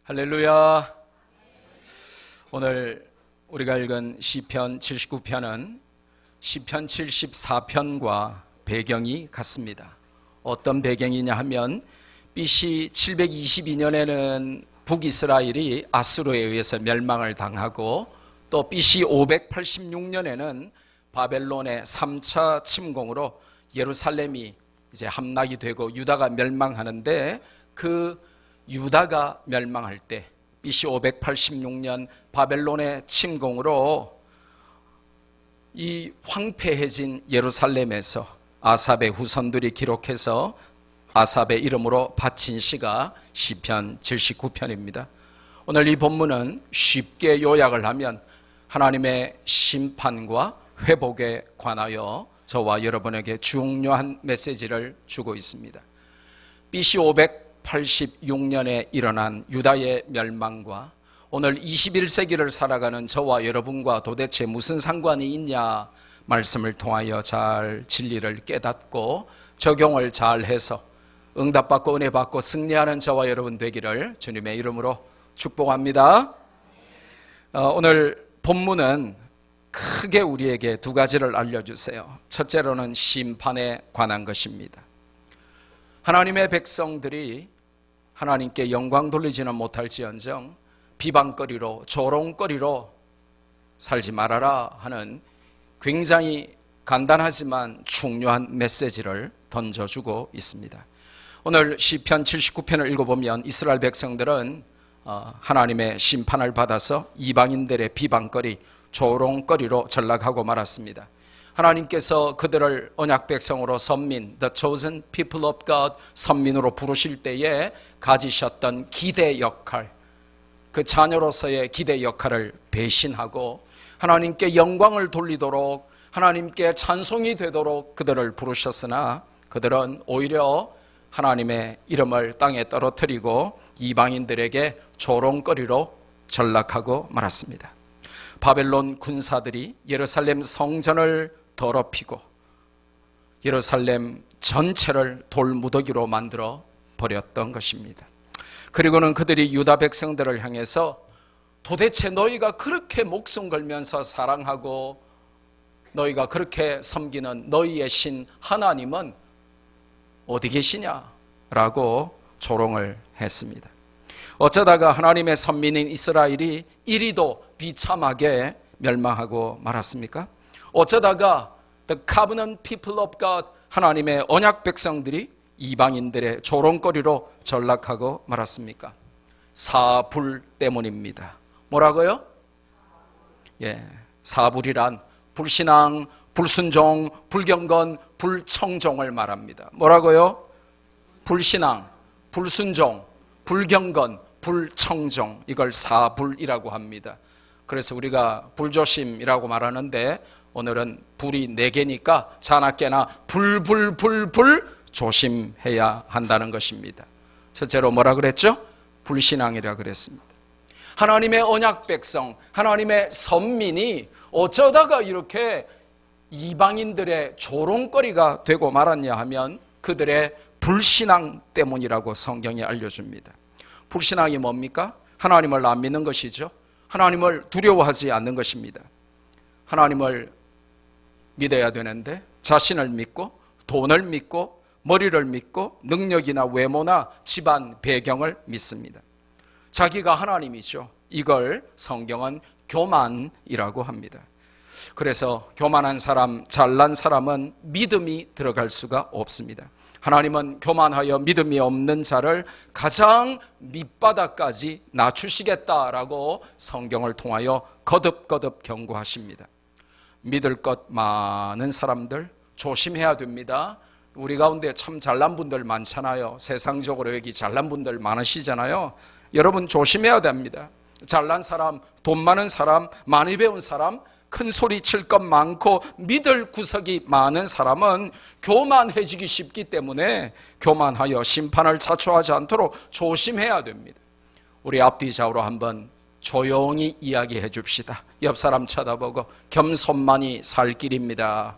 할렐루야. 오늘 우리가 읽은 시편 79편은 시편 74편과 배경이 같습니다. 어떤 배경이냐 하면 BC 722년에는 북이스라엘이 아수르에 의해서 멸망을 당하고 또 BC 586년에는 바벨론의 3차 침공으로 예루살렘이 이제 함락이 되고 유다가 멸망하는데, 그 유다가 멸망할 때 BC 586년 바벨론의 침공으로 이 황폐해진 예루살렘에서 아삽의 후손들이 기록해서 아삽의 이름으로 바친 시가 시편 79편입니다. 오늘 이 본문은 쉽게 요약을 하면 하나님의 심판과 회복에 관하여 저와 여러분에게 중요한 메시지를 주고 있습니다. BC 586년에 일어난 유다의 멸망과 오늘 21세기를 살아가는 저와 여러분과 도대체 무슨 상관이 있냐, 말씀을 통하여 잘 진리를 깨닫고 적용을 잘 해서 응답받고 은혜받고 승리하는 저와 여러분 되기를 주님의 이름으로 축복합니다. 오늘 본문은 크게 우리에게 두 가지를 알려주세요. 첫째로는 심판에 관한 것입니다. 하나님의 백성들이 하나님께 영광 돌리지는 못할지언정 비방거리로 조롱거리로 살지 말아라 하는 굉장히 간단하지만 중요한 메시지를 던져주고 있습니다. 오늘 시편 79편을 읽어보면 이스라엘 백성들은 하나님의 심판을 받아서 이방인들의 비방거리, 조롱거리로 전락하고 말았습니다. 하나님께서 그들을 언약 백성으로 선민, the chosen people of God, 선민으로 부르실 때에 가지셨던 기대 역할, 그 자녀로서의 기대 역할을 배신하고 하나님께 영광을 돌리도록, 하나님께 찬송이 되도록 그들을 부르셨으나 그들은 오히려 하나님의 이름을 땅에 떨어뜨리고 이방인들에게 조롱거리로 전락하고 말았습니다. 바벨론 군사들이 예루살렘 성전을 더럽히고 예루살렘 전체를 돌무더기로 만들어 버렸던 것입니다. 그리고는 그들이 유다 백성들을 향해서 도대체 너희가 그렇게 목숨 걸면서 사랑하고 너희가 그렇게 섬기는 너희의 신 하나님은 어디 계시냐라고 조롱을 했습니다. 어쩌다가 하나님의 선민인 이스라엘이 이리도 비참하게 멸망하고 말았습니까? 어쩌다가 the covenant people of God, 하나님의 언약 백성들이 이방인들의 조롱거리로 전락하고 말았습니까? 사불 때문입니다. 뭐라고요? 사불이란 불신앙, 불순종, 불경건, 불청종을 말합니다. 뭐라고요? 불신앙, 불순종, 불경건, 불청종, 이걸 사불이라고 합니다. 그래서 우리가 불조심이라고 말하는데 오늘은 불이 4개니까 자나깨나 불 조심해야 한다는 것입니다. 첫째로 뭐라 그랬죠? 불신앙이라 그랬습니다. 하나님의 언약 백성, 하나님의 선민이 어쩌다가 이렇게 이방인들의 조롱거리가 되고 말았냐 하면 그들의 불신앙 때문이라고 성경이 알려줍니다. 불신앙이 뭡니까? 하나님을 안 믿는 것이죠. 하나님을 두려워하지 않는 것입니다. 하나님을 믿어야 되는데 자신을 믿고 돈을 믿고 머리를 믿고 능력이나 외모나 집안 배경을 믿습니다. 자기가 하나님이죠. 이걸 성경은 교만이라고 합니다. 그래서 교만한 사람, 잘난 사람은 믿음이 들어갈 수가 없습니다. 하나님은 교만하여 믿음이 없는 자를 가장 밑바닥까지 낮추시겠다라고 성경을 통하여 거듭거듭 경고하십니다. 믿을 것 많은 사람들 조심해야 됩니다. 우리 가운데 참 잘난 분들 많잖아요. 세상적으로 여기 잘난 분들 많으시잖아요. 여러분 조심해야 됩니다. 잘난 사람, 돈 많은 사람, 많이 배운 사람, 큰 소리 칠 것 많고 믿을 구석이 많은 사람은 교만해지기 쉽기 때문에 교만하여 심판을 자초하지 않도록 조심해야 됩니다. 우리 앞뒤 좌우로 한번 조용히 이야기해 줍시다. 옆 사람 쳐다보고 겸손만이 살 길입니다.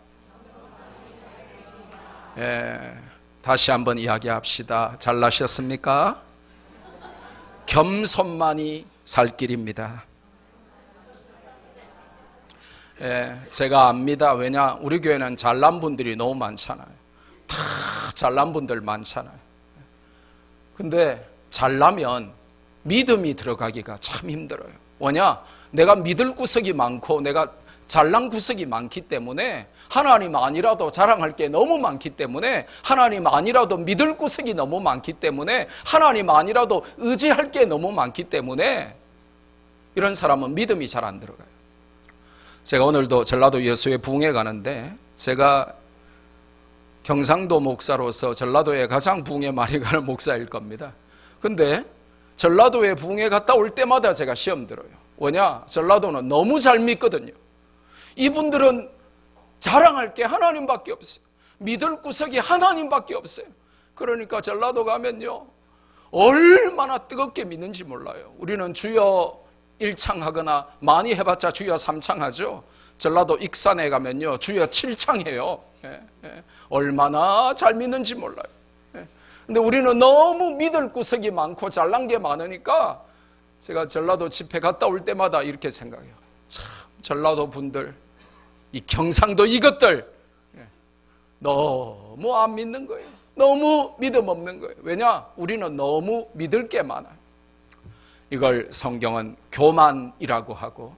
다시 한번 이야기합시다. 잘나셨습니까? 겸손만이 살 길입니다. 제가 압니다. 왜냐? 우리 교회는 잘난 분들이 너무 많잖아요. 다 잘난 분들 많잖아요. 근데 잘나면 믿음이 들어가기가 참 힘들어요. 뭐냐? 내가 믿을 구석이 많고 내가 잘난 구석이 많기 때문에 하나님 아니라도 자랑할 게 너무 많기 때문에 하나님 아니라도 믿을 구석이 너무 많기 때문에 하나님 아니라도 의지할 게 너무 많기 때문에 이런 사람은 믿음이 잘 안 들어가요. 제가 오늘도 전라도 여수에 부흥회 가는데 제가 경상도 목사로서 전라도에 가장 부흥회 많이 가는 목사일 겁니다. 근데 전라도에 부흥회 갔다 올 때마다 제가 시험 들어요. 왜냐? 전라도는 너무 잘 믿거든요. 이분들은 자랑할 게 하나님밖에 없어요. 믿을 구석이 하나님밖에 없어요. 그러니까 전라도 가면요, 얼마나 뜨겁게 믿는지 몰라요. 우리는 주여 1창 하거나 많이 해봤자 주여 3창 하죠. 전라도 익산에 가면요 주여 7창 해요. 얼마나 잘 믿는지 몰라요. 근데 우리는 너무 믿을 구석이 많고 잘난 게 많으니까 제가 전라도 집회 갔다 올 때마다 이렇게 생각해요. 참 전라도 분들, 이 경상도 이것들 너무 안 믿는 거예요. 너무 믿음 없는 거예요. 왜냐? 우리는 너무 믿을 게 많아요. 이걸 성경은 교만이라고 하고,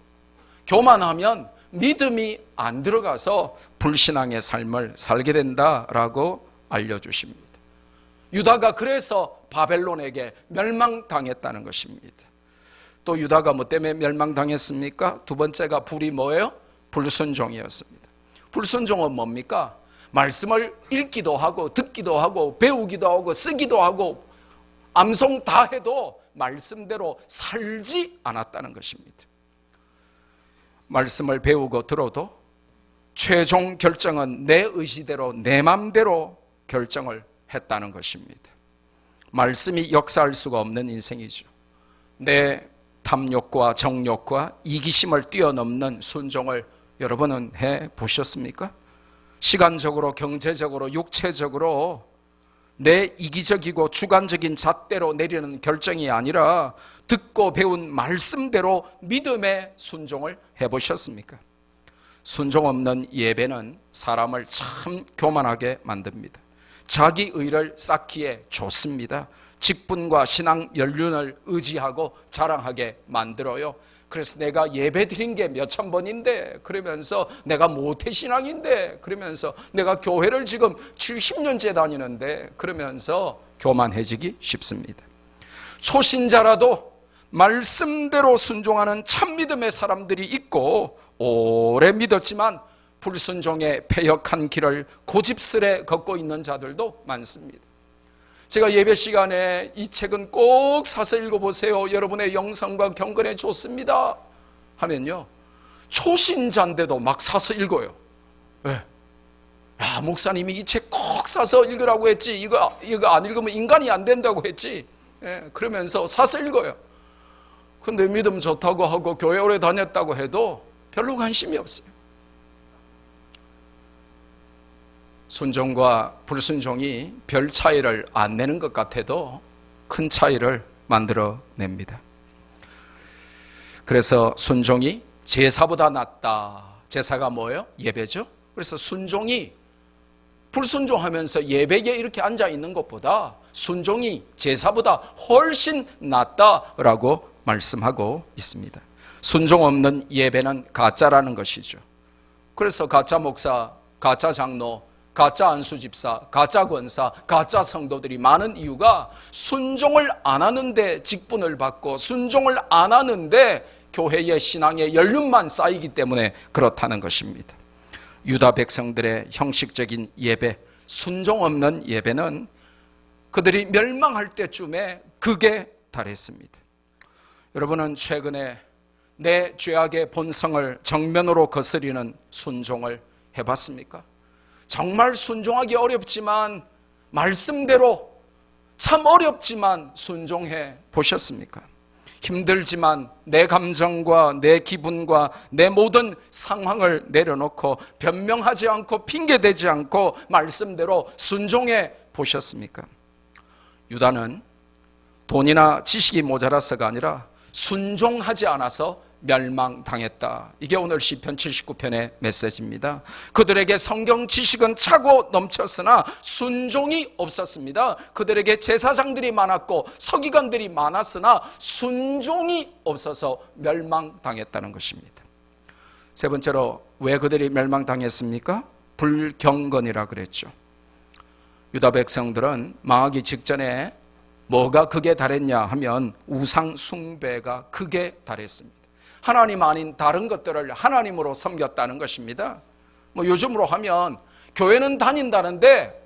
교만하면 믿음이 안 들어가서 불신앙의 삶을 살게 된다라고 알려주십니다. 유다가 그래서 바벨론에게 멸망당했다는 것입니다. 또 유다가 뭐 때문에 멸망당했습니까? 두 번째가 불이 뭐예요? 불순종이었습니다. 불순종은 뭡니까? 말씀을 읽기도 하고 듣기도 하고 배우기도 하고 쓰기도 하고 암송 다 해도 말씀대로 살지 않았다는 것입니다. 말씀을 배우고 들어도 최종 결정은 내 의지대로 내 맘대로 결정을 했다는 것입니다. 말씀이 역사할 수가 없는 인생이죠. 내 탐욕과 정욕과 이기심을 뛰어넘는 순종을 여러분은 해보셨습니까? 시간적으로, 경제적으로, 육체적으로 내 이기적이고 주관적인 잣대로 내리는 결정이 아니라 듣고 배운 말씀대로 믿음의 순종을 해보셨습니까? 순종 없는 예배는 사람을 참 교만하게 만듭니다. 자기 의를 쌓기에 좋습니다. 직분과 신앙 연륜을 의지하고 자랑하게 만들어요. 그래서 내가 예배 드린 게 몇천 번인데 그러면서 내가 모태신앙인데 그러면서 내가 교회를 지금 70년째 다니는데 그러면서 교만해지기 쉽습니다. 초신자라도 말씀대로 순종하는 참믿음의 사람들이 있고 오래 믿었지만 불순종의 패역한 길을 고집스레 걷고 있는 자들도 많습니다. 제가 예배 시간에 이 책은 꼭 사서 읽어보세요. 여러분의 영성과 경건에 좋습니다. 하면요. 초신자인데도 막 사서 읽어요. 왜? 야, 목사님이 이 책 꼭 사서 읽으라고 했지. 이거 안 읽으면 인간이 안 된다고 했지. 그러면서 사서 읽어요. 근데 믿음 좋다고 하고 교회 오래 다녔다고 해도 별로 관심이 없어요. 순종과 불순종이 별 차이를 안 내는 것 같아도 큰 차이를 만들어냅니다. 그래서 순종이 제사보다 낫다. 제사가 뭐예요? 예배죠. 그래서 순종이 불순종하면서 예배에 이렇게 앉아있는 것보다 순종이 제사보다 훨씬 낫다라고 말씀하고 있습니다. 순종 없는 예배는 가짜라는 것이죠. 그래서 가짜 목사, 가짜 장로, 가짜 안수집사, 가짜 권사, 가짜 성도들이 많은 이유가 순종을 안 하는데 직분을 받고 순종을 안 하는데 교회의 신앙의 연륜만 쌓이기 때문에 그렇다는 것입니다. 유다 백성들의 형식적인 예배, 순종 없는 예배는 그들이 멸망할 때쯤에 극에 달했습니다. 여러분은 최근에 내 죄악의 본성을 정면으로 거스리는 순종을 해봤습니까? 정말 순종하기 어렵지만 말씀대로 참 어렵지만 순종해 보셨습니까? 힘들지만 내 감정과 내 기분과 내 모든 상황을 내려놓고 변명하지 않고 핑계대지 않고 말씀대로 순종해 보셨습니까? 유다는 돈이나 지식이 모자라서가 아니라 순종하지 않아서 멸망당했다. 이게 오늘 시편 79편의 메시지입니다. 그들에게 성경 지식은 차고 넘쳤으나 순종이 없었습니다. 그들에게 제사장들이 많았고 서기관들이 많았으나 순종이 없어서 멸망당했다는 것입니다. 세 번째로 왜 그들이 멸망당했습니까? 불경건이라 그랬죠. 유다 백성들은 망하기 직전에 뭐가 극에 달했냐 하면 우상 숭배가 극에 달했습니다. 하나님 아닌 다른 것들을 하나님으로 섬겼다는 것입니다. 뭐 요즘으로 하면 교회는 다닌다는데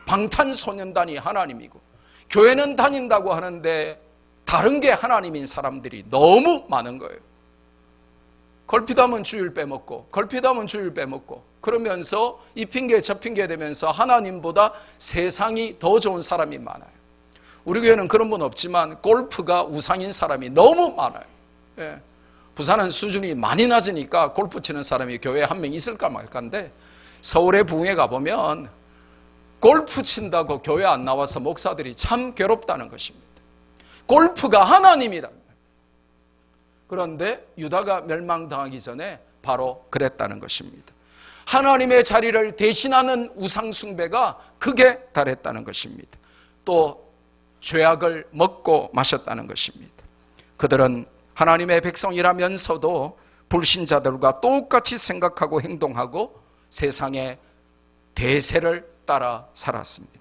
방탄소년단이 하나님이고, 교회는 다닌다고 하는데 다른 게 하나님인 사람들이 너무 많은 거예요. 걸핏하면 주일 빼먹고 걸핏하면 주일 빼먹고 그러면서 이 핑계 저 핑계 대면서 하나님보다 세상이 더 좋은 사람이 많아요. 우리 교회는 그런 분 없지만 골프가 우상인 사람이 너무 많아요. 예. 부산은 수준이 많이 낮으니까 골프 치는 사람이 교회에 한 명 있을까 말까인데, 서울의 부흥에 가보면 골프 친다고 교회 안 나와서 목사들이 참 괴롭다는 것입니다. 골프가 하나님이다. 그런데 유다가 멸망당하기 전에 바로 그랬다는 것입니다. 하나님의 자리를 대신하는 우상숭배가 극에 달했다는 것입니다. 또 죄악을 먹고 마셨다는 것입니다. 그들은 하나님의 백성이라면서도 불신자들과 똑같이 생각하고 행동하고 세상의 대세를 따라 살았습니다.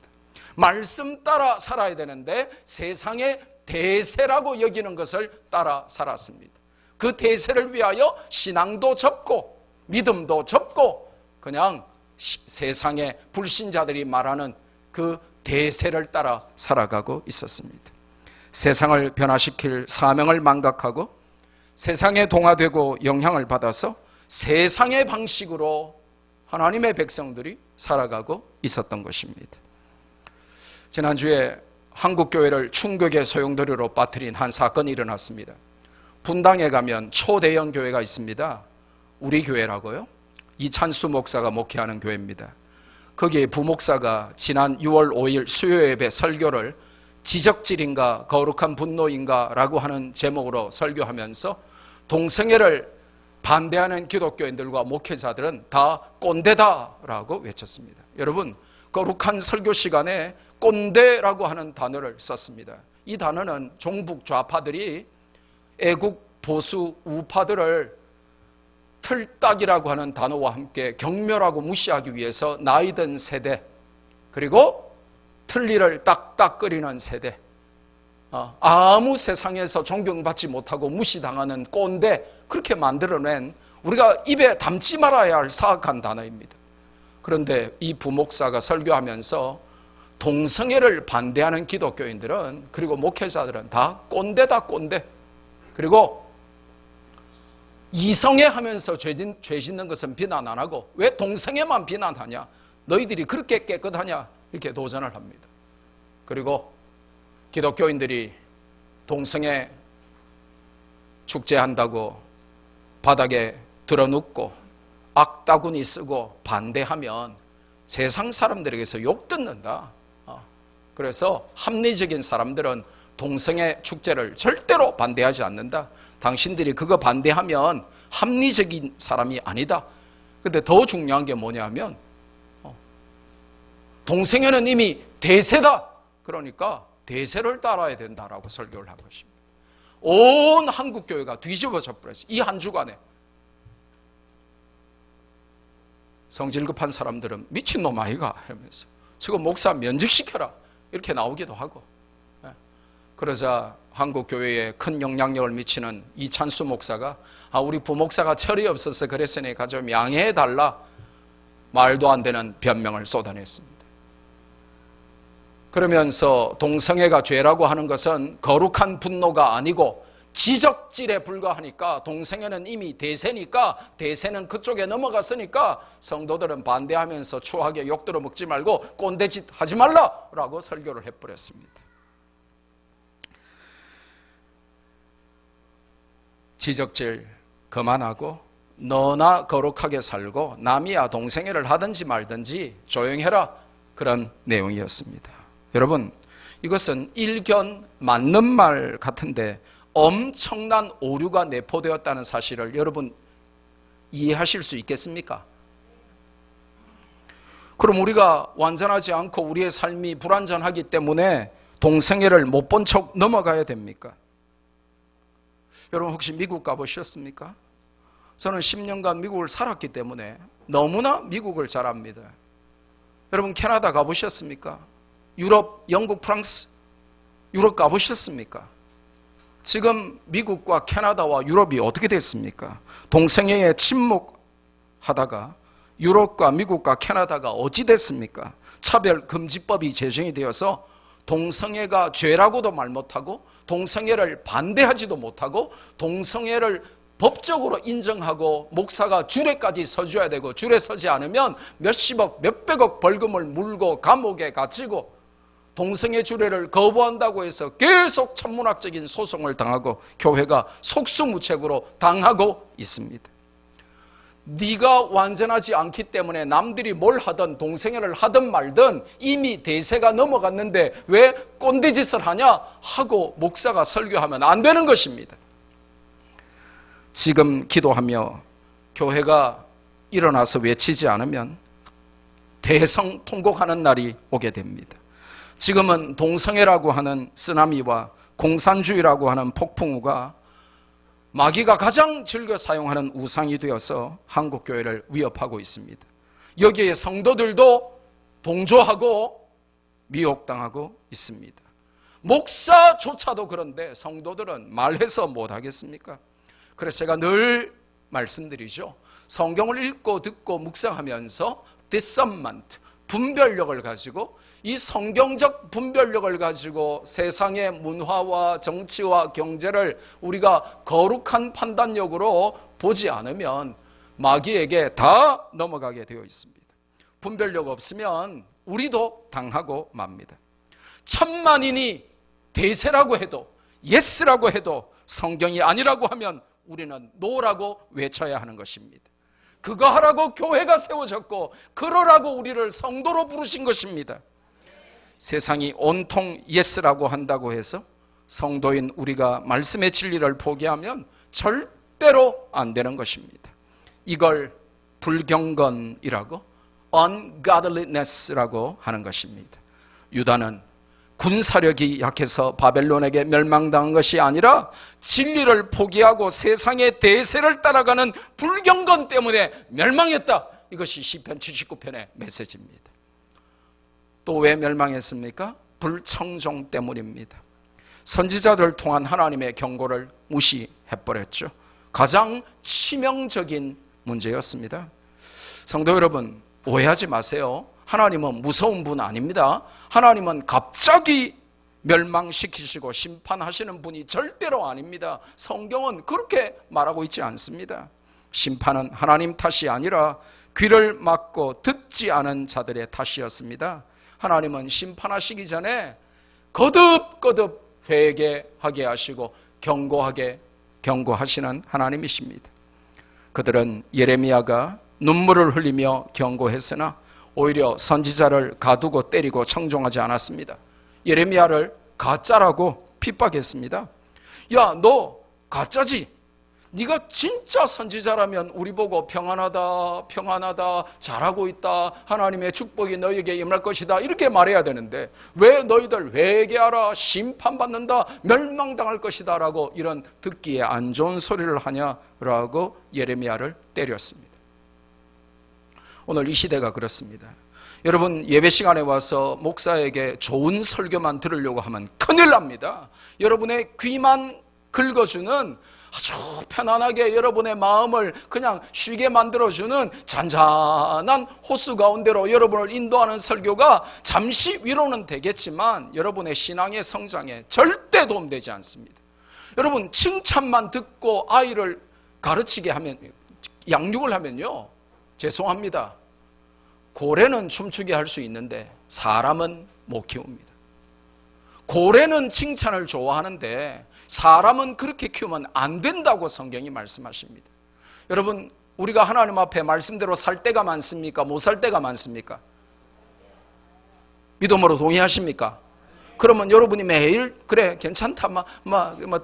말씀 따라 살아야 되는데 세상의 대세라고 여기는 것을 따라 살았습니다. 그 대세를 위하여 신앙도 접고 믿음도 접고 그냥 세상의 불신자들이 말하는 그 대세를 따라 살아가고 있었습니다. 세상을 변화시킬 사명을 망각하고 세상에 동화되고 영향을 받아서 세상의 방식으로 하나님의 백성들이 살아가고 있었던 것입니다. 지난주에 한국교회를 충격의 소용돌이로 빠뜨린 한 사건이 일어났습니다. 분당에 가면 초대형 교회가 있습니다. 우리 교회라고요. 이찬수 목사가 목회하는 교회입니다. 거기에 부목사가 지난 6월 5일 수요예배 설교를 지적질인가 거룩한 분노인가 라고 하는 제목으로 설교하면서 동성애를 반대하는 기독교인들과 목회자들은 다 꼰대다 라고 외쳤습니다. 여러분, 거룩한 설교 시간에 꼰대라고 하는 단어를 썼습니다. 이 단어는 종북 좌파들이 애국 보수 우파들을 틀딱이라고 하는 단어와 함께 경멸하고 무시하기 위해서 나이든 세대, 그리고 틀니를 딱딱거리는 세대, 아무 세상에서 존경받지 못하고 무시당하는 꼰대, 그렇게 만들어낸 우리가 입에 담지 말아야 할 사악한 단어입니다. 그런데 이 부목사가 설교하면서 동성애를 반대하는 기독교인들은, 그리고 목회자들은 다 꼰대다 꼰대, 그리고 이성애 하면서 죄 짓는 것은 비난 안 하고 왜 동성애만 비난하냐, 너희들이 그렇게 깨끗하냐, 이렇게 도전을 합니다. 그리고 기독교인들이 동성애 축제한다고 바닥에 드러눕고 악다구니 쓰고 반대하면 세상 사람들에게서 욕 듣는다. 그래서 합리적인 사람들은 동성애 축제를 절대로 반대하지 않는다. 당신들이 그거 반대하면 합리적인 사람이 아니다. 근데 더 중요한 게 뭐냐면 동성애는 이미 대세다. 그러니까 대세를 따라야 된다라고 설교를 한 것입니다. 온 한국교회가 뒤집어져 버렸어요. 이 한 주간에. 성질 급한 사람들은 미친놈 아이가 이러면서 지금 목사 면직시켜라 이렇게 나오기도 하고, 그러자 한국교회에 큰 영향력을 미치는 이찬수 목사가 우리 부목사가 철이 없어서 그랬으니까 좀 양해해달라, 말도 안 되는 변명을 쏟아냈습니다. 그러면서 동성애가 죄라고 하는 것은 거룩한 분노가 아니고 지적질에 불과하니까, 동성애는 이미 대세니까, 대세는 그쪽에 넘어갔으니까 성도들은 반대하면서 추하게 욕 들어먹지 말고 꼰대짓 하지 말라라고 설교를 해버렸습니다. 지적질 그만하고 너나 거룩하게 살고 남이야 동성애를 하든지 말든지 조용해라, 그런 내용이었습니다. 여러분, 이것은 일견 맞는 말 같은데 엄청난 오류가 내포되었다는 사실을 여러분 이해하실 수 있겠습니까? 그럼 우리가 완전하지 않고 우리의 삶이 불완전하기 때문에 동성애를 못 본 척 넘어가야 됩니까? 여러분 혹시 미국 가보셨습니까? 저는 10년간 미국을 살았기 때문에 너무나 미국을 잘 압니다. 여러분 캐나다 가보셨습니까? 유럽, 영국, 프랑스, 유럽 가보셨습니까? 지금 미국과 캐나다와 유럽이 어떻게 됐습니까? 동성애에 침묵하다가 유럽과 미국과 캐나다가 어찌 됐습니까? 차별금지법이 제정이 되어서 동성애가 죄라고도 말 못하고 동성애를 반대하지도 못하고 동성애를 법적으로 인정하고 목사가 줄에까지 서줘야 되고 줄에 서지 않으면 몇십억, 몇백억 벌금을 물고 감옥에 갇히고 동성애 주례를 거부한다고 해서 계속 천문학적인 소송을 당하고 교회가 속수무책으로 당하고 있습니다. 네가 완전하지 않기 때문에 남들이 뭘 하든 동성애를 하든 말든 이미 대세가 넘어갔는데 왜 꼰대짓을 하냐 하고 목사가 설교하면 안 되는 것입니다. 지금 기도하며 교회가 일어나서 외치지 않으면 대성통곡하는 날이 오게 됩니다. 지금은 동성애라고 하는 쓰나미와 공산주의라고 하는 폭풍우가 마귀가 가장 즐겨 사용하는 우상이 되어서 한국교회를 위협하고 있습니다. 여기에 성도들도 동조하고 미혹당하고 있습니다. 목사조차도 그런데 성도들은 말해서 못하겠습니까? 그래서 제가 늘 말씀드리죠. 성경을 읽고 듣고 묵상하면서 discernment, 분별력을 가지고 이 성경적 분별력을 가지고 세상의 문화와 정치와 경제를 우리가 거룩한 판단력으로 보지 않으면 마귀에게 다 넘어가게 되어 있습니다. 분별력 없으면 우리도 당하고 맙니다. 천만인이 대세라고 해도 예스라고 해도 성경이 아니라고 하면 우리는 노라고 외쳐야 하는 것입니다. 그거 하라고 교회가 세워졌고 그러라고 우리를 성도로 부르신 것입니다. 세상이 온통 예스라고 한다고 해서 성도인 우리가 말씀의 진리를 포기하면 절대로 안 되는 것입니다. 이걸 불경건이라고 ungodliness라고 하는 것입니다. 유다는 군사력이 약해서 바벨론에게 멸망당한 것이 아니라 진리를 포기하고 세상의 대세를 따라가는 불경건 때문에 멸망했다. 이것이 시편 79편의 메시지입니다. 또 왜 멸망했습니까? 불청종 때문입니다. 선지자들을 통한 하나님의 경고를 무시해버렸죠. 가장 치명적인 문제였습니다. 성도 여러분, 오해하지 마세요. 하나님은 무서운 분 아닙니다. 하나님은 갑자기 멸망시키시고 심판하시는 분이 절대로 아닙니다. 성경은 그렇게 말하고 있지 않습니다. 심판은 하나님 탓이 아니라 귀를 막고 듣지 않은 자들의 탓이었습니다. 하나님은 심판하시기 전에 거듭거듭 회개하게 하시고 경고하시는 하나님이십니다. 그들은 예레미야가 눈물을 흘리며 경고했으나 오히려 선지자를 가두고 때리고 청종하지 않았습니다. 예레미야를 가짜라고 핍박했습니다. 야, 너 가짜지? 네가 진짜 선지자라면 우리 보고 평안하다, 평안하다, 잘하고 있다, 하나님의 축복이 너에게 임할 것이다 이렇게 말해야 되는데 왜 너희들 회개하라, 심판받는다, 멸망당할 것이다 라고 이런 듣기에 안 좋은 소리를 하냐라고 예레미야를 때렸습니다. 오늘 이 시대가 그렇습니다. 여러분 예배 시간에 와서 목사에게 좋은 설교만 들으려고 하면 큰일 납니다. 여러분의 귀만 긁어주는 아주 편안하게 여러분의 마음을 그냥 쉬게 만들어주는 잔잔한 호수 가운데로 여러분을 인도하는 설교가 잠시 위로는 되겠지만 여러분의 신앙의 성장에 절대 도움되지 않습니다. 여러분 칭찬만 듣고 아이를 가르치게 하면, 양육을 하면요, 죄송합니다, 고래는 춤추게 할 수 있는데 사람은 못 키웁니다. 고래는 칭찬을 좋아하는데 사람은 그렇게 키우면 안 된다고 성경이 말씀하십니다. 여러분 우리가 하나님 앞에 말씀대로 살 때가 많습니까? 못 살 때가 많습니까? 믿음으로 동의하십니까? 그러면 여러분이 매일 그래 괜찮다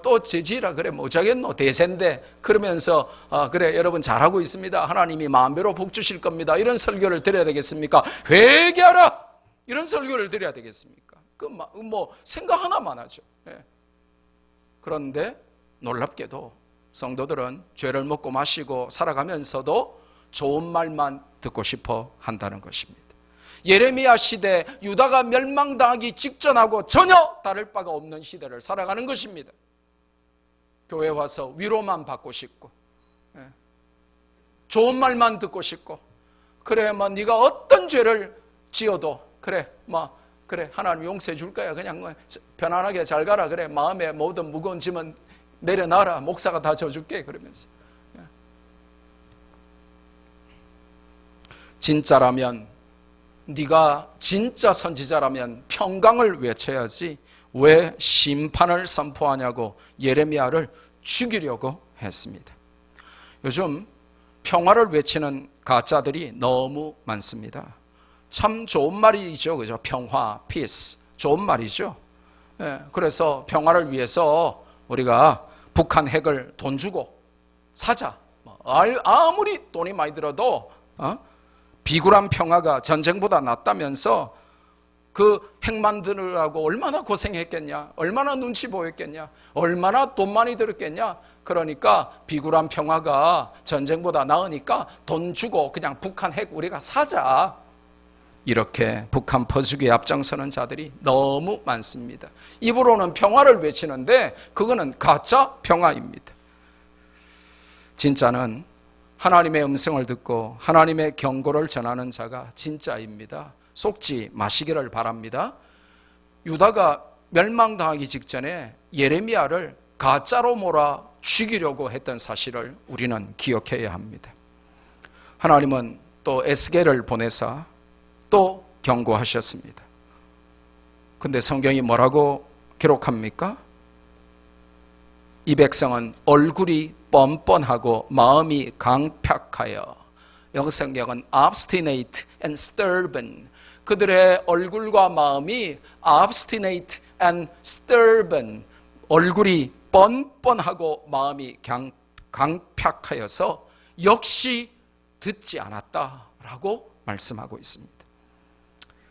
또 재지라 그래 뭐자겠노 대세인데 그러면서 그래 여러분 잘하고 있습니다. 하나님이 마음대로 복 주실 겁니다. 이런 설교를 드려야 되겠습니까? 회개하라 이런 설교를 드려야 되겠습니까? 그 뭐 생각 하나만 하죠. 예. 그런데 놀랍게도 성도들은 죄를 먹고 마시고 살아가면서도 좋은 말만 듣고 싶어 한다는 것입니다. 예레미야 시대 유다가 멸망당하기 직전하고 전혀 다를 바가 없는 시대를 살아가는 것입니다. 교회 와서 위로만 받고 싶고 좋은 말만 듣고 싶고 그래 네가 어떤 죄를 지어도 그래 하나님 용서해 줄 거야. 그냥 편안하게 잘 가라. 그래 마음에 모든 무거운 짐은 내려놔라. 목사가 다 져줄게. 그러면서 진짜라면 네가 진짜 선지자라면 평강을 외쳐야지 왜 심판을 선포하냐고 예레미야를 죽이려고 했습니다. 요즘 평화를 외치는 가짜들이 너무 많습니다. 참 좋은 말이죠. 그죠? 평화, peace. 좋은 말이죠. 예, 그래서 평화를 위해서 우리가 북한 핵을 돈 주고 사자. 아무리 돈이 많이 들어도 비굴한 평화가 전쟁보다 낫다면서 그 핵 만드느라고 얼마나 고생했겠냐, 얼마나 눈치 보였겠냐, 얼마나 돈 많이 들었겠냐. 그러니까 비굴한 평화가 전쟁보다 나으니까 돈 주고 그냥 북한 핵 우리가 사자. 이렇게 북한 퍼주기에 앞장서는 자들이 너무 많습니다. 입으로는 평화를 외치는데 그거는 가짜 평화입니다. 진짜는 하나님의 음성을 듣고 하나님의 경고를 전하는 자가 진짜입니다. 속지 마시기를 바랍니다. 유다가 멸망당하기 직전에 예레미야를 가짜로 몰아 죽이려고 했던 사실을 우리는 기억해야 합니다. 하나님은 또 에스겔을 보내사 또 경고하셨습니다. 근데 성경이 뭐라고 기록합니까? 이 백성은 얼굴이 뻔뻔하고 마음이 강팍하여, 영어 성경은 obstinate and stubborn, 그들의 얼굴과 마음이 obstinate and stubborn, 얼굴이 뻔뻔하고 마음이 강팍하여서 역시 듣지 않았다라고 말씀하고 있습니다.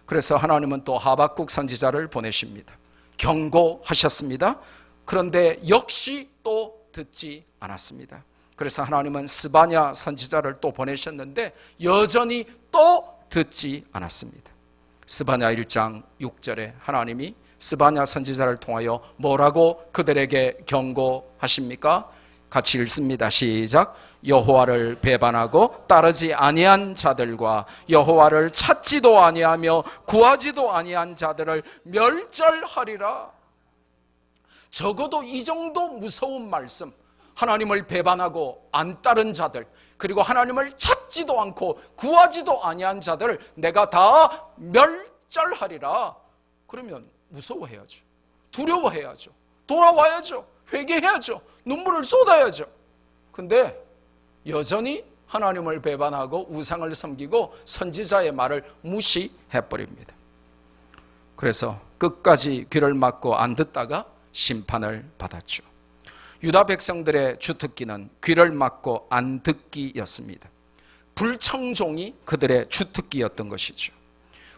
그래서 하나님은 또 하박국 선지자를 보내십니다. 경고하셨습니다. 그런데 역시 또 듣지 않았습니다. 그래서 하나님은 스바냐 선지자를 또 보내셨는데 여전히 또 듣지 않았습니다. 스바냐 1장 6절에 하나님이 스바냐 선지자를 통하여 뭐라고 그들에게 경고하십니까? 같이 읽습니다. 시작. 여호와를 배반하고 따르지 아니한 자들과 여호와를 찾지도 아니하며 구하지도 아니한 자들을 멸절하리라. 적어도 이 정도 무서운 말씀, 하나님을 배반하고 안 따른 자들, 그리고 하나님을 찾지도 않고 구하지도 아니한 자들을 내가 다 멸절하리라. 그러면 무서워해야죠. 두려워해야죠. 돌아와야죠. 회개해야죠. 눈물을 쏟아야죠. 근데 여전히 하나님을 배반하고 우상을 섬기고 선지자의 말을 무시해버립니다. 그래서 끝까지 귀를 막고 안 듣다가 심판을 받았죠. 유다 백성들의 주특기는 귀를 막고 안 듣기였습니다. 불청종이 그들의 주특기였던 것이죠.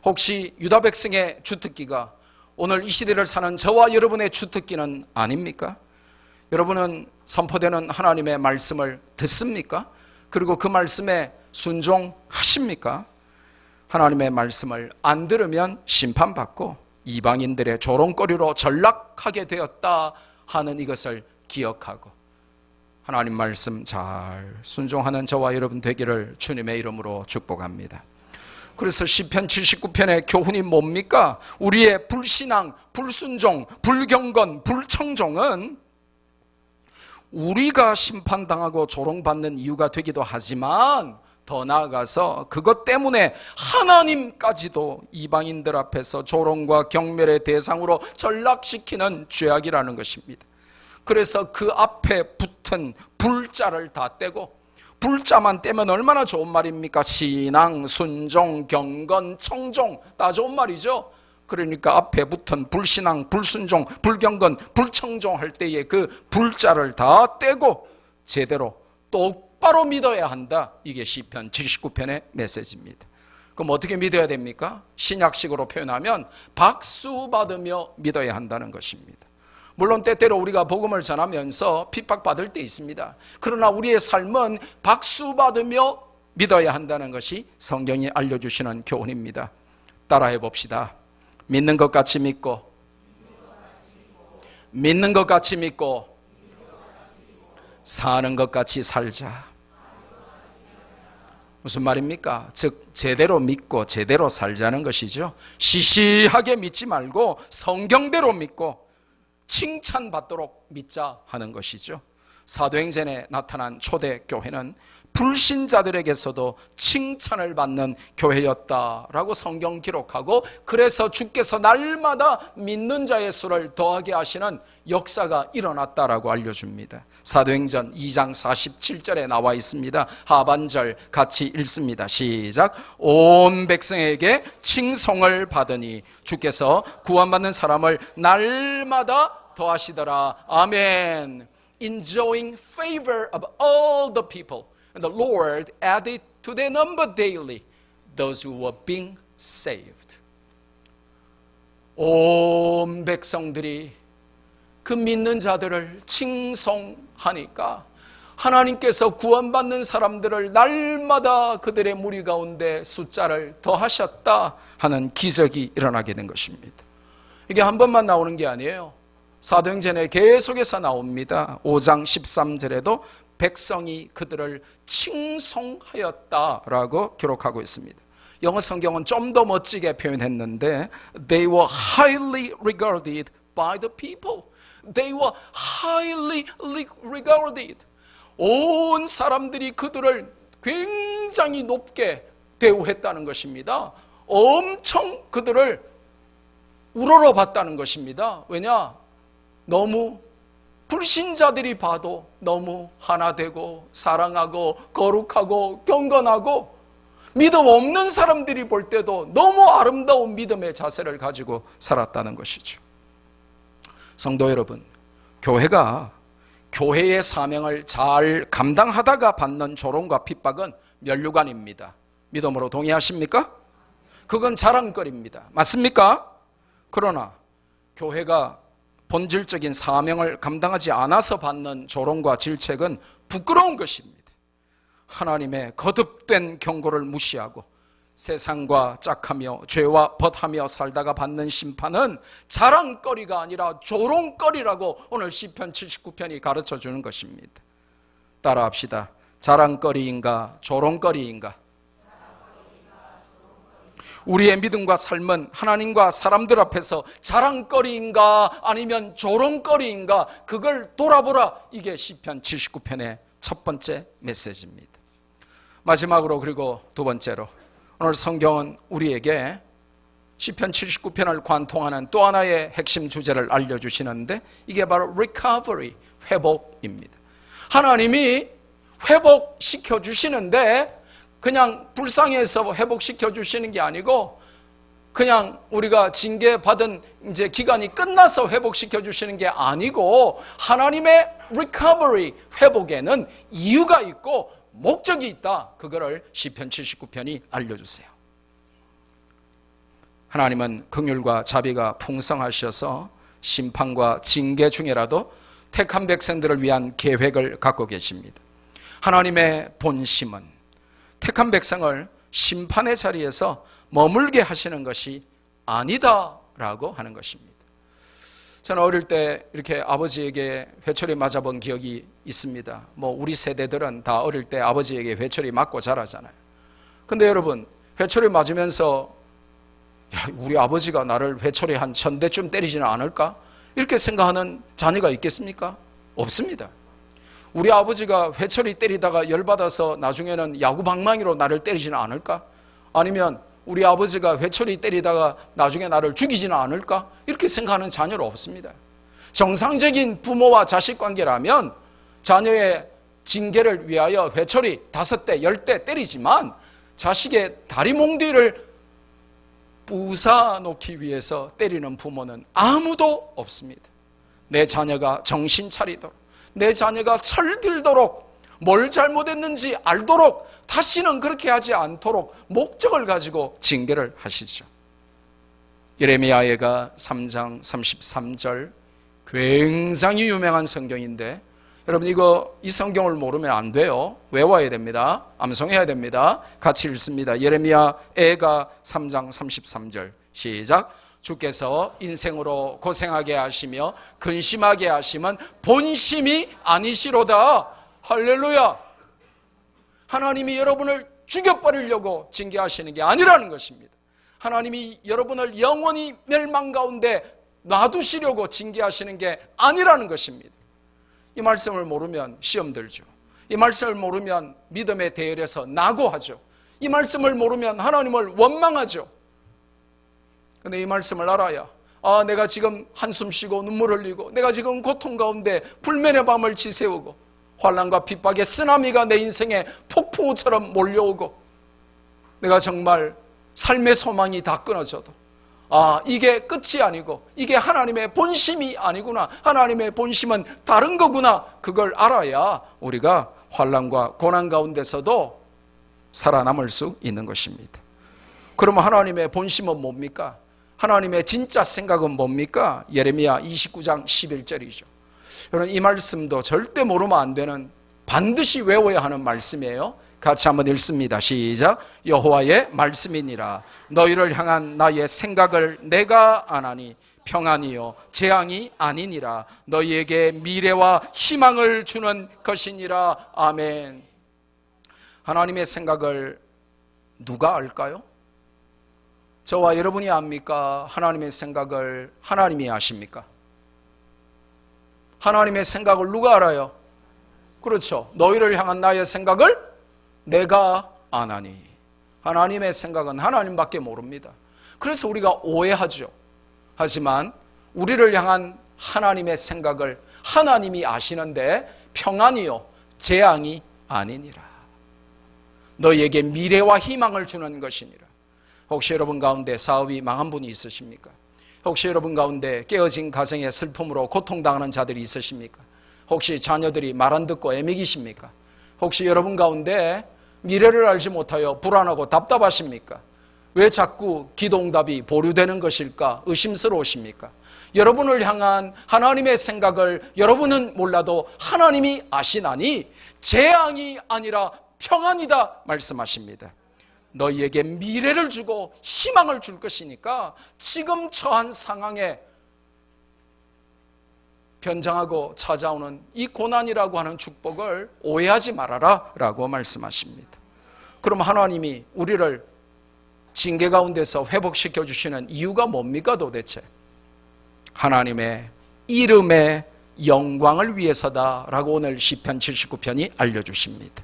혹시 유다 백성의 주특기가 오늘 이 시대를 사는 저와 여러분의 주특기는 아닙니까? 여러분은 선포되는 하나님의 말씀을 듣습니까? 그리고 그 말씀에 순종하십니까? 하나님의 말씀을 안 들으면 심판받고 이방인들의 조롱거리로 전락하게 되었다 하는 이것을 기억하고 하나님 말씀 잘 순종하는 저와 여러분 되기를 주님의 이름으로 축복합니다. 그래서 시편 79편의 교훈이 뭡니까? 우리의 불신앙, 불순종, 불경건, 불청종은 우리가 심판당하고 조롱받는 이유가 되기도 하지만 더 나아가서 그것 때문에 하나님까지도 이방인들 앞에서 조롱과 경멸의 대상으로 전락시키는 죄악이라는 것입니다. 그래서 그 앞에 붙은 불자를 다 떼고, 불자만 떼면 얼마나 좋은 말입니까? 신앙, 순종, 경건, 청종 다 좋은 말이죠. 그러니까 앞에 붙은 불신앙, 불순종, 불경건, 불청종 할 때에 그 불자를 다 떼고 제대로 똑바로 믿어야 한다. 이게 시편 79편의 메시지입니다. 그럼 어떻게 믿어야 됩니까? 신약식으로 표현하면 박수 받으며 믿어야 한다는 것입니다. 물론 때때로 우리가 복음을 전하면서 핍박받을 때 있습니다. 그러나 우리의 삶은 박수 받으며 믿어야 한다는 것이 성경이 알려주시는 교훈입니다. 따라해 봅시다. 믿는 것 같이 믿고, 믿는 것 같이 믿고, 사는 것 같이 살자. 무슨 말입니까? 즉 제대로 믿고 제대로 살자는 것이죠. 시시하게 믿지 말고 성경대로 믿고 칭찬받도록 믿자 하는 것이죠. 사도행전에 나타난 초대교회는 불신자들에게서도 칭찬을 받는 교회였다라고 성경 기록하고, 그래서 주께서 날마다 믿는 자의 수를 더하게 하시는 역사가 일어났다라고 알려줍니다. 사도행전 2장 47절에 나와 있습니다. 하반절 같이 읽습니다. 시작. 온 백성에게 칭송을 받으니 주께서 구원받는 사람을 날마다 더하시더라. 아멘. Enjoying favor of all the people. And the Lord added to their number daily those who were being saved. 온 백성들이 그 믿는 자들을 칭송하니까 하나님께서 구원받는 사람들을 날마다 그들의 무리 가운데 숫자를 더하셨다 하는 기적이 일어나게 된 것입니다. 이게 한 번만 나오는 게 아니에요. 사도행전에 계속해서 나옵니다. 5장 13절에도 백성이 그들을 칭송하였다라고 기록하고 있습니다. 영어 성경은 좀 더 멋지게 표현했는데 They were highly regarded by the people. They were highly regarded. 온 사람들이 그들을 굉장히 높게 대우했다는 것입니다. 엄청 그들을 우러러봤다는 것입니다. 왜냐? 너무 불신자들이 봐도 너무 하나 되고 사랑하고 거룩하고 경건하고, 믿음 없는 사람들이 볼 때도 너무 아름다운 믿음의 자세를 가지고 살았다는 것이죠. 성도 여러분, 교회가 교회의 사명을 잘 감당하다가 받는 조롱과 핍박은 면류관입니다. 믿음으로 동의하십니까? 그건 자랑거리입니다. 맞습니까? 그러나 교회가 본질적인 사명을 감당하지 않아서 받는 조롱과 질책은 부끄러운 것입니다. 하나님의 거듭된 경고를 무시하고 세상과 짝하며 죄와 벗하며 살다가 받는 심판은 자랑거리가 아니라 조롱거리라고 오늘 시편 79편이 가르쳐 주는 것입니다. 따라합시다. 자랑거리인가 조롱거리인가? 우리의 믿음과 삶은 하나님과 사람들 앞에서 자랑거리인가 아니면 조롱거리인가, 그걸 돌아보라. 이게 시편 79편의 첫 번째 메시지입니다. 마지막으로, 그리고 두 번째로, 오늘 성경은 우리에게 시편 79편을 관통하는 또 하나의 핵심 주제를 알려주시는데, 이게 바로 recovery, 회복입니다. 하나님이 회복시켜 주시는데 그냥 불쌍해서 회복시켜 주시는 게 아니고, 그냥 우리가 징계받은 이제 기간이 끝나서 회복시켜 주시는 게 아니고, 하나님의 recovery, 회복에는 이유가 있고 목적이 있다. 그거를 시편 79편이 알려주세요. 하나님은 긍휼과 자비가 풍성하셔서 심판과 징계 중에라도 택한 백성들을 위한 계획을 갖고 계십니다. 하나님의 본심은 택한 백성을 심판의 자리에서 머물게 하시는 것이 아니다라고 하는 것입니다. 저는 어릴 때 이렇게 아버지에게 회초리 맞아본 기억이 있습니다. 우리 세대들은 다 어릴 때 아버지에게 회초리 맞고 자라잖아요. 근데 여러분, 회초리 맞으면서 우리 아버지가 나를 회초리 한 1000대쯤 때리지는 않을까? 이렇게 생각하는 자녀가 있겠습니까? 없습니다. 우리 아버지가 회초리 때리다가 열받아서 나중에는 야구방망이로 나를 때리지는 않을까? 아니면 우리 아버지가 회초리 때리다가 나중에 나를 죽이지는 않을까? 이렇게 생각하는 자녀는 없습니다. 정상적인 부모와 자식 관계라면 자녀의 징계를 위하여 회초리 5대, 10대 때리지만 자식의 다리 몽둥이를 부사 놓기 위해서 때리는 부모는 아무도 없습니다. 내 자녀가 정신 차리도록, 내 자녀가 철들도록, 뭘 잘못했는지 알도록, 다시는 그렇게 하지 않도록 목적을 가지고 징계를 하시죠. 예레미야가 3장 33절, 굉장히 유명한 성경인데, 여러분 이 성경을 모르면 안 돼요. 외워야 됩니다. 암송해야 됩니다. 같이 읽습니다. 예레미야가 3장 33절 시작. 주께서 인생으로 고생하게 하시며 근심하게 하시면 본심이 아니시로다. 할렐루야. 하나님이 여러분을 죽여버리려고 징계하시는 게 아니라는 것입니다. 하나님이 여러분을 영원히 멸망 가운데 놔두시려고 징계하시는 게 아니라는 것입니다. 이 말씀을 모르면 시험 들죠. 이 말씀을 모르면 믿음의 대열에서 낙오하죠. 이 말씀을 모르면 하나님을 원망하죠. 그런데 이 말씀을 알아야 내가 지금 한숨 쉬고 눈물 흘리고, 내가 지금 고통 가운데 불면의 밤을 지새우고, 환난과 핍박의 쓰나미가 내 인생에 폭풍우처럼 몰려오고, 내가 정말 삶의 소망이 다 끊어져도 이게 끝이 아니고 이게 하나님의 본심이 아니구나, 하나님의 본심은 다른 거구나, 그걸 알아야 우리가 환난과 고난 가운데서도 살아남을 수 있는 것입니다. 그러면 하나님의 본심은 뭡니까? 하나님의 진짜 생각은 뭡니까? 예레미야 29장 11절이죠. 여러분 이 말씀도 절대 모르면 안 되는, 반드시 외워야 하는 말씀이에요. 같이 한번 읽습니다. 시작. 여호와의 말씀이니라. 너희를 향한 나의 생각을 내가 아나니 평안이요 재앙이 아니니라. 너희에게 미래와 희망을 주는 것이니라. 아멘. 하나님의 생각을 누가 알까요? 저와 여러분이 압니까? 하나님의 생각을 하나님이 아십니까? 하나님의 생각을 누가 알아요? 그렇죠. 너희를 향한 나의 생각을 내가 아나니. 하나님의 생각은 하나님밖에 모릅니다. 그래서 우리가 오해하죠. 하지만 우리를 향한 하나님의 생각을 하나님이 아시는데 평안이요 재앙이 아니니라. 너희에게 미래와 희망을 주는 것이니라. 혹시 여러분 가운데 사업이 망한 분이 있으십니까? 혹시 여러분 가운데 깨어진 가정의 슬픔으로 고통당하는 자들이 있으십니까? 혹시 자녀들이 말 안 듣고 애매기십니까? 혹시 여러분 가운데 미래를 알지 못하여 불안하고 답답하십니까? 왜 자꾸 기도응답이 보류되는 것일까? 의심스러우십니까? 여러분을 향한 하나님의 생각을 여러분은 몰라도 하나님이 아시나니 재앙이 아니라 평안이다 말씀하십니다. 너희에게 미래를 주고 희망을 줄 것이니까 지금 처한 상황에 변장하고 찾아오는 이 고난이라고 하는 축복을 오해하지 말아라 라고 말씀하십니다. 그럼 하나님이 우리를 징계 가운데서 회복시켜 주시는 이유가 뭡니까 도대체? 하나님의 이름의 영광을 위해서다라고 오늘 시편 79편이 알려주십니다.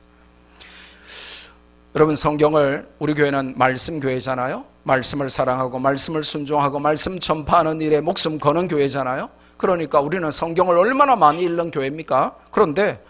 여러분 성경을, 우리 교회는 말씀교회잖아요. 말씀을 사랑하고 말씀을 순종하고 말씀 전파하는 일에 목숨 거는 교회잖아요. 그러니까 우리는 성경을 얼마나 많이 읽는 교회입니까? 그런데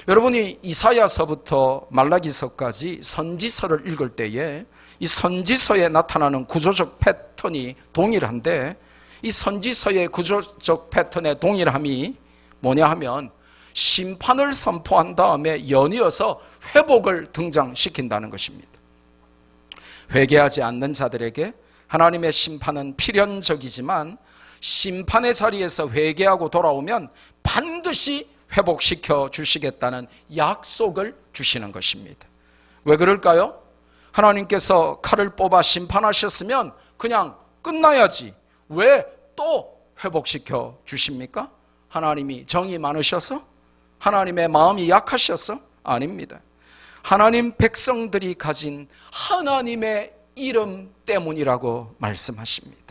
여러분이 이사야서부터 말라기서까지 선지서를 읽을 때에 이 선지서에 나타나는 구조적 패턴이 동일한데, 이 선지서의 구조적 패턴의 동일함이 뭐냐 하면 심판을 선포한 다음에 연이어서 회복을 등장시킨다는 것입니다. 회개하지 않는 자들에게 하나님의 심판은 필연적이지만 심판의 자리에서 회개하고 돌아오면 반드시 회복시켜 주시겠다는 약속을 주시는 것입니다. 왜 그럴까요? 하나님께서 칼을 뽑아 심판하셨으면 그냥 끝나야지 왜 또 회복시켜 주십니까? 하나님이 정이 많으셔서? 하나님의 마음이 약하셔서? 아닙니다. 하나님 백성들이 가진 하나님의 이름 때문이라고 말씀하십니다.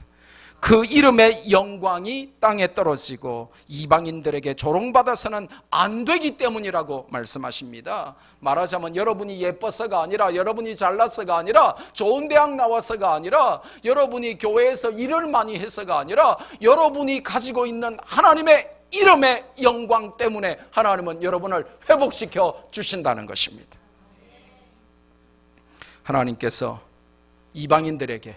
그 이름의 영광이 땅에 떨어지고 이방인들에게 조롱받아서는 안 되기 때문이라고 말씀하십니다. 말하자면 여러분이 예뻐서가 아니라, 여러분이 잘나서가 아니라, 좋은 대학 나와서가 아니라, 여러분이 교회에서 일을 많이 해서가 아니라, 여러분이 가지고 있는 하나님의 이름의 영광 때문에 하나님은 여러분을 회복시켜 주신다는 것입니다. 하나님께서 이방인들에게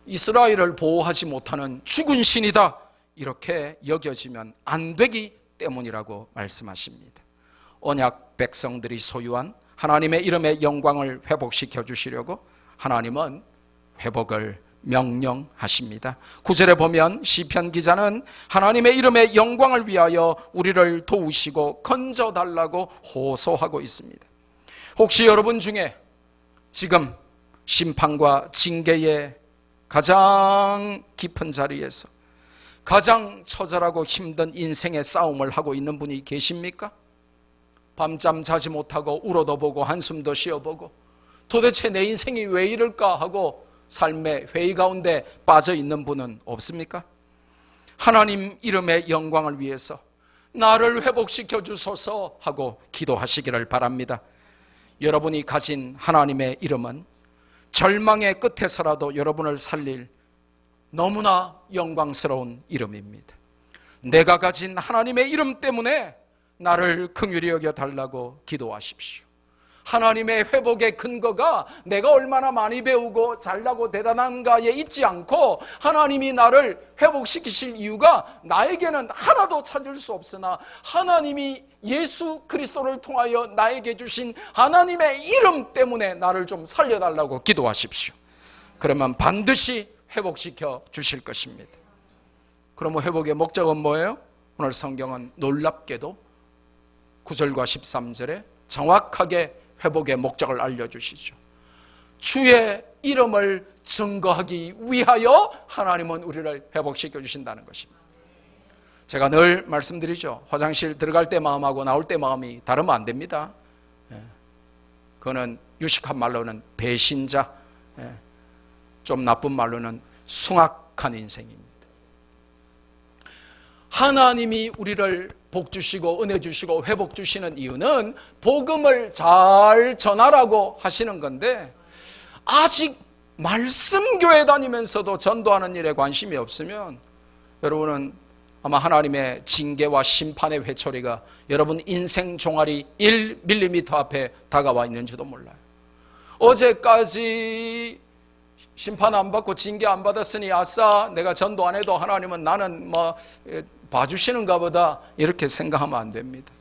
이스라엘을 보호하지 못하는 죽은 신이다, 이렇게 여겨지면 안 되기 때문이라고 말씀하십니다. 언약 백성들이 소유한 하나님의 이름의 영광을 회복시켜 주시려고 하나님은 회복을 명령하십니다. 9절에 보면 시편 기자는 하나님의 이름의 영광을 위하여 우리를 도우시고 건져달라고 호소하고 있습니다. 혹시 여러분 중에 지금 심판과 징계의 가장 깊은 자리에서 가장 처절하고 힘든 인생의 싸움을 하고 있는 분이 계십니까? 밤잠 자지 못하고 울어도 보고 한숨도 쉬어보고 도대체 내 인생이 왜 이럴까 하고 삶의 회의 가운데 빠져 있는 분은 없습니까? 하나님 이름의 영광을 위해서 나를 회복시켜 주소서 하고 기도하시기를 바랍니다. 여러분이 가진 하나님의 이름은 절망의 끝에서라도 여러분을 살릴 너무나 영광스러운 이름입니다. 내가 가진 하나님의 이름 때문에 나를 긍휼히 여겨 달라고 기도하십시오. 하나님의 회복의 근거가 내가 얼마나 많이 배우고 잘나고 대단한가에 있지 않고 하나님이 나를 회복시키실 이유가 나에게는 하나도 찾을 수 없으나 하나님이 예수 그리스도를 통하여 나에게 주신 하나님의 이름 때문에 나를 좀 살려달라고 기도하십시오. 그러면 반드시 회복시켜 주실 것입니다. 그러면 회복의 목적은 뭐예요? 오늘 성경은 놀랍게도 9절과 13절에 정확하게 회복의 목적을 알려주시죠. 주의 이름을 증거하기 위하여 하나님은 우리를 회복시켜 주신다는 것입니다. 제가 늘 말씀드리죠. 화장실 들어갈 때 마음하고 나올 때 마음이 다르면 안 됩니다. 그거는 유식한 말로는 배신자, 좀 나쁜 말로는 숭악한 인생입니다. 하나님이 우리를 복 주시고 은혜 주시고 회복 주시는 이유는 복음을 잘 전하라고 하시는 건데, 아직 말씀교회 다니면서도 전도하는 일에 관심이 없으면 여러분은 아마 하나님의 징계와 심판의 회초리가 여러분 인생 종아리 1mm 앞에 다가와 있는지도 몰라요. 어제까지 심판 안 받고 징계 안 받았으니 아싸 내가 전도 안 해도 하나님은 나는 뭐 봐주시는가 보다, 이렇게 생각하면 안 됩니다.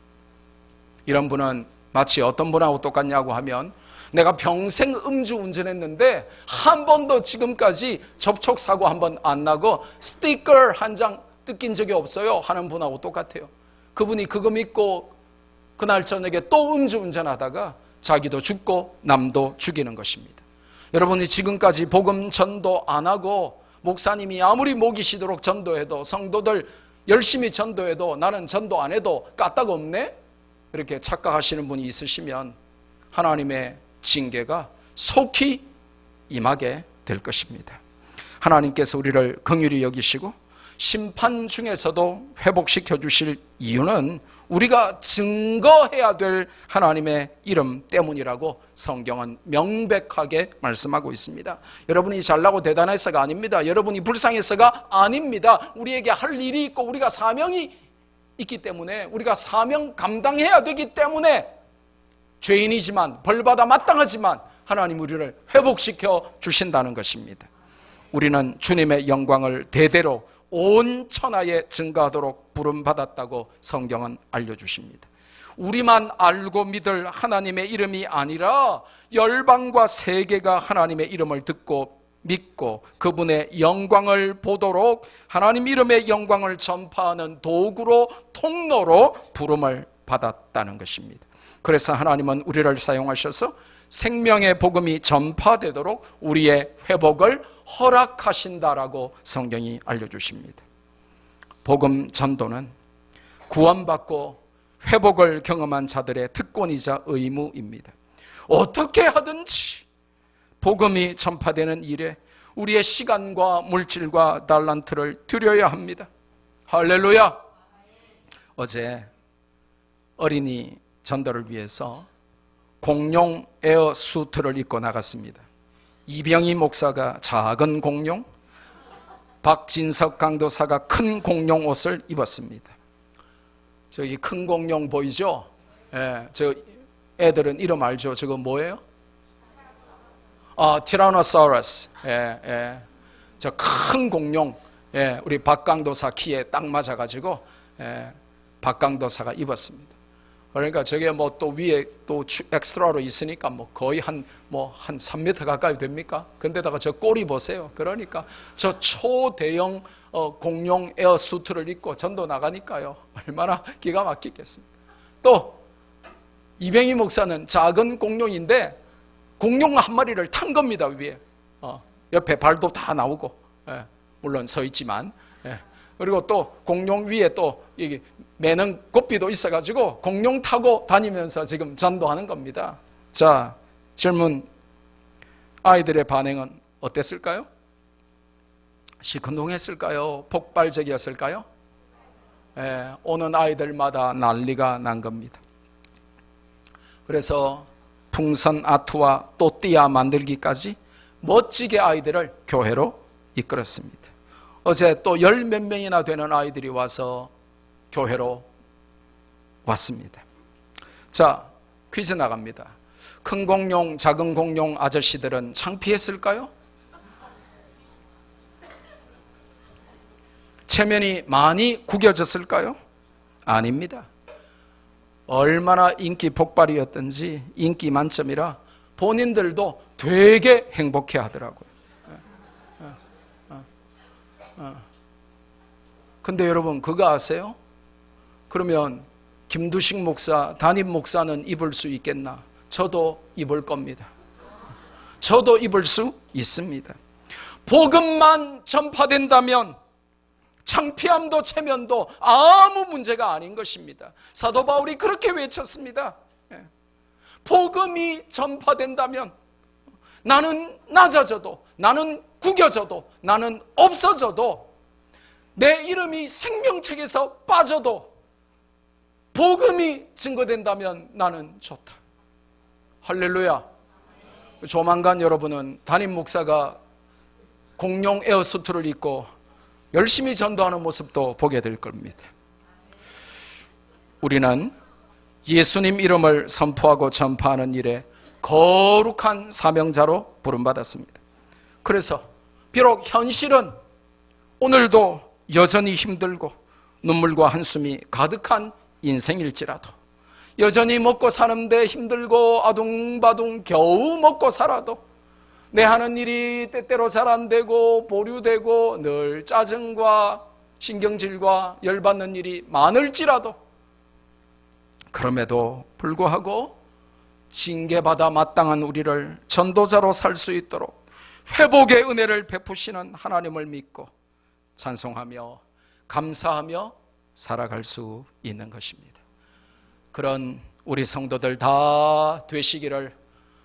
이런 분은 마치 어떤 분하고 똑같냐고 하면, 내가 평생 음주 운전했는데 한 번도 지금까지 접촉사고 한 번 안 나고 스티커 한 장 뜯긴 적이 없어요 하는 분하고 똑같아요. 그분이 그거 믿고 그날 저녁에 또 음주 운전하다가 자기도 죽고 남도 죽이는 것입니다. 여러분이 지금까지 복음 전도 안 하고 목사님이 아무리 목이 쉬도록 전도해도, 성도들 열심히 전도해도 나는 전도 안 해도 까딱 없네? 이렇게 착각하시는 분이 있으시면 하나님의 징계가 속히 임하게 될 것입니다. 하나님께서 우리를 긍휼히 여기시고 심판 중에서도 회복시켜 주실 이유는 우리가 증거해야 될 하나님의 이름 때문이라고 성경은 명백하게 말씀하고 있습니다. 여러분이 잘나고 대단해서가 아닙니다. 여러분이 불쌍해서가 아닙니다. 우리에게 할 일이 있고 우리가 사명이 있기 때문에, 우리가 사명 감당해야 되기 때문에 죄인이지만 벌받아 마땅하지만 하나님 우리를 회복시켜 주신다는 것입니다. 우리는 주님의 영광을 대대로 온 천하에 증거하도록 부름받았다고 성경은 알려주십니다. 우리만 알고 믿을 하나님의 이름이 아니라 열방과 세계가 하나님의 이름을 듣고 믿고 그분의 영광을 보도록 하나님 이름의 영광을 전파하는 도구로, 통로로 부름을 받았다는 것입니다. 그래서 하나님은 우리를 사용하셔서 생명의 복음이 전파되도록 우리의 회복을 허락하신다라고 성경이 알려주십니다. 복음 전도는 구원받고 회복을 경험한 자들의 특권이자 의무입니다. 어떻게 하든지 복음이 전파되는 일에 우리의 시간과 물질과 달란트를 드려야 합니다. 할렐루야! 어제 어린이 전도를 위해서 공룡 에어 수트를 입고 나갔습니다. 이병희 목사가 작은 공룡, 박진석 강도사가 큰 공룡 옷을 입었습니다. 저기 큰 공룡 보이죠? 예, 저 애들은 이름 알죠? 저거 뭐예요? 티라노사우루스. 예, 예. 저 큰 공룡, 우리 박강도사 키에 딱 맞아가지고 박강도사가 입었습니다. 그러니까 저게 뭐 또 위에 또 엑스트라로 있으니까 뭐 거의 한 3m 가까이 됩니까? 근데다가 저 꼬리 보세요. 그러니까 저 초대형 공룡 에어수트를 입고 전도 나가니까요. 얼마나 기가 막히겠습니까? 또 이병희 목사는 작은 공룡인데 공룡 한 마리를 탄 겁니다. 위에 옆에 발도 다 나오고, 물론 서 있지만, 그리고 또 공룡 위에 또 이게 매는 고삐도 있어가지고 공룡 타고 다니면서 지금 전도하는 겁니다. 자, 젊은 아이들의 반응은 어땠을까요? 시큰둥했을까요? 폭발적이었을까요? 오는 아이들마다 난리가 난 겁니다. 그래서 풍선 아트와 또띠아 만들기까지 멋지게 아이들을 교회로 이끌었습니다. 어제 또 10몇 명이나 되는 아이들이 와서 교회로 왔습니다. 자, 퀴즈 나갑니다. 큰 공룡, 작은 공룡 아저씨들은 창피했을까요? 체면이 많이 구겨졌을까요? 아닙니다. 얼마나 인기 폭발이었던지 인기 만점이라 본인들도 되게 행복해 하더라고요. 근데 여러분 그거 아세요? 그러면 김두식 목사, 담임 목사는 입을 수 있겠나? 저도 입을 겁니다. 저도 입을 수 있습니다. 복음만 전파된다면 창피함도 체면도 아무 문제가 아닌 것입니다. 사도 바울이 그렇게 외쳤습니다. 복음이 전파된다면 나는 낮아져도, 나는 구겨져도, 나는 없어져도, 내 이름이 생명책에서 빠져도 복음이 증거된다면 나는 좋다. 할렐루야. 조만간 여러분은 담임 목사가 공룡 에어수트를 입고 열심히 전도하는 모습도 보게 될 겁니다. 우리는 예수님 이름을 선포하고 전파하는 일에 거룩한 사명자로 부름받았습니다. 그래서 비록 현실은 오늘도 여전히 힘들고 눈물과 한숨이 가득한 인생일지라도, 여전히 먹고 사는데 힘들고 아둥바둥 겨우 먹고 살아도, 내 하는 일이 때때로 잘 안 되고 보류되고 늘 짜증과 신경질과 열받는 일이 많을지라도, 그럼에도 불구하고 징계받아 마땅한 우리를 전도자로 살 수 있도록 회복의 은혜를 베푸시는 하나님을 믿고 찬송하며 감사하며 살아갈 수 있는 것입니다. 그런 우리 성도들 다 되시기를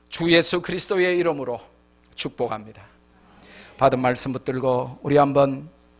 주 예수 그리스도의 이름으로 축복합니다. 받은 말씀 붙들고 우리 한번